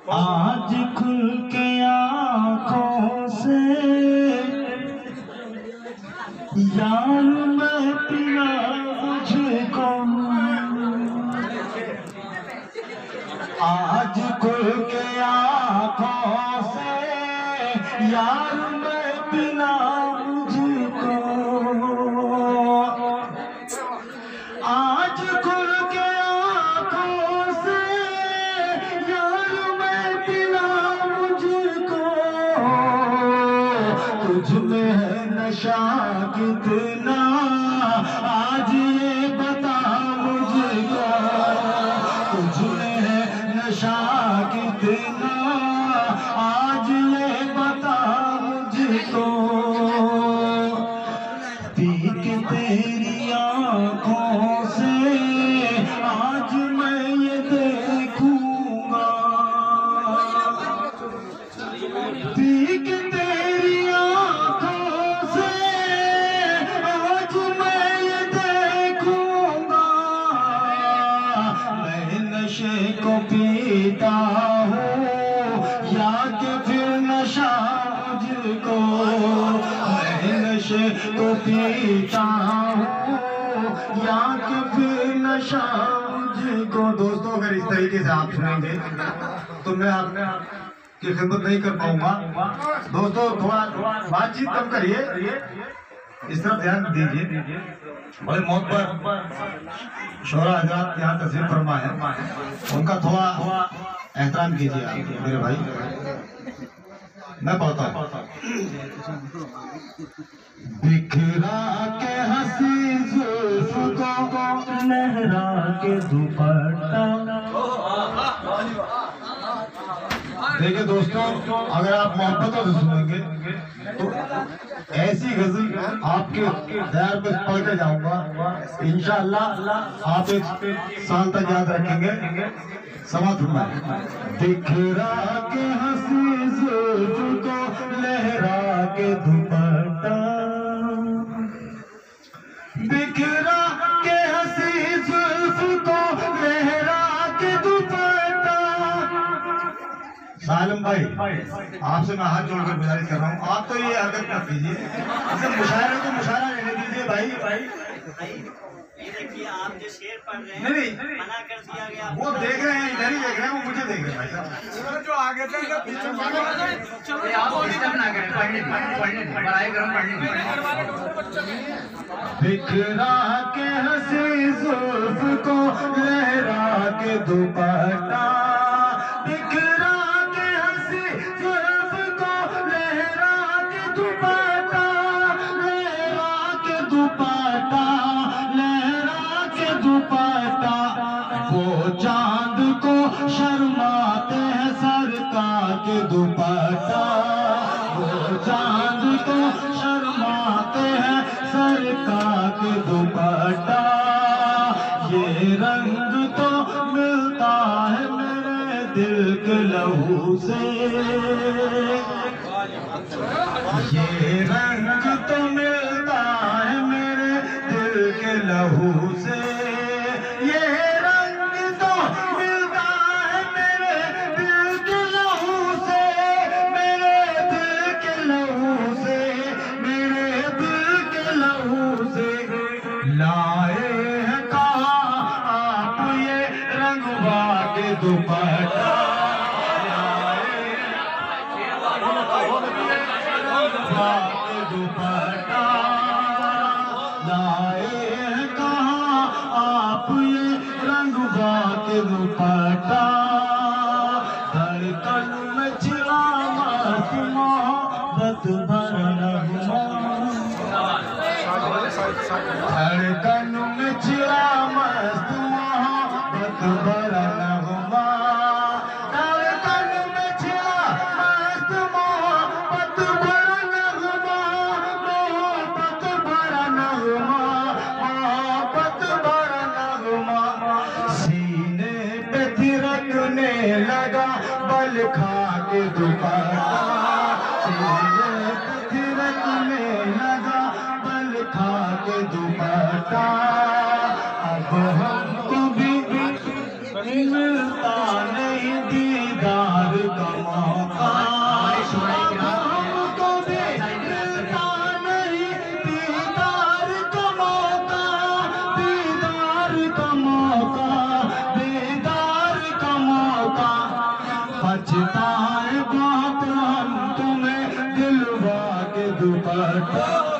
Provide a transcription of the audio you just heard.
आज खुल के आँखों से यार मैं पिया मुझको, आज खुल के आँखों से यार मैं पिया मुझको, आज खुल के आँखों से यार मैं पिया मुझको, तुझ में है नशा कितना आज ये बता मुझको, तुझ में है नशा कितना आज ये बता मुझको, पीक तेरी आँखों से आज मैं ये देखूंगा, पीक तेरी आँखों से आज मैं ये देखूंगा, मैं नशे को पीता हूँ या कि फिर नशा मुझको, मैं नशे को पीता हूँ या कि फिर नशा मुझको। दोस्तों अगर इस तरीके से आप सुनेंगे तो मैं आपकी खिदमत नहीं कर पाऊंगा। दोस्तों थोड़ा बातचीत कम करिए, इस तरफ ध्यान दीजिए। बड़े मौत पर शोरा हजरात यहाँ तस्वीर फरमा है, उनका थोड़ा एहतराम कीजिए आप मेरे भाई। मैं पढ़ता हूँ। बिखरा के हंसी जुल्फ को लहरा के दुपट्टा। देखिए दोस्तों, अगर आप मोहब्बतों से सुनेंगे तो ऐसी गजल आपके ध्यान पे पढ़ के जाऊंगा, इंशाअल्लाह आप एक साल तक याद रखेंगे। समाज में बिखरा के हंसी जुल्फ को लहरा के दुपट्टा, बिखरा के हंसी जुल्फ को लहरा के दुपट्टा। सालम भाई आपसे मैं हाथ जोड़कर गुजारिश कर रहा हूँ, आप तो ये हरकत मत कीजिए, इसे मुशायरे को मुशायरा लेने दीजिए भाई। ये देखिए आप जो शेर पढ़ रहे हैं नहीं मना कर दिया गया, वो देख रहे हैं, इधर ही देख रहे हैं, वो मुझे देख रहे हैं भाई साहब। जो आगे चल पीछे बिखरा के हंसी जुल्फ को लहरा के दुपट्टा, बिखरा के हंसी जुल्फ को लहरा के दुपट्टा, लहरा के दुपट्टा, लहरा के दुपट्टा। वो चांद को शर्माते हैं सरकार के दुपट्टा, वो चांद को शर्माते हैं सरकार के दुपट्टा। ये रंग तो मिलता है मेरे दिल के लहू से, ये रंग तो मिलता है मेरे दिल के लहू से, ये रंग तो मिलता है मेरे दिल के लहू से, मेरे दिल के लहू से, मेरे दिल के लहू से। लाए हैं कहाँ आप ये रंगवा के दुपट्टा, लाए रंगवा के दुपट्टा, लाए हैं कहाँ आप ये रंगवा के दुपट्टा। धड़कन में चिरा मस्त मोहब्बत भरा नगमा, धड़कन में चिरा मस्त मोहब्बत भरा नगमा, धड़कन में चिरा मस्त मोहब्बत भरा नगमा, मोहब्बत भरा नगमा, मोहब्बत भरा नगमा। सीने पे थिरकने लगा बल खा के दुपट्टा, सीने पे थिरकने लगा बल खा के दुपट्टा। अब हमको भी मिलता नहीं दीदार का मौका हमको भी मिलता नहीं, दीदार का मौका, दीदार का मौका, दीदार का मौका। पछताए बहुत हम तुम्हें दिलवा के दुपट्टा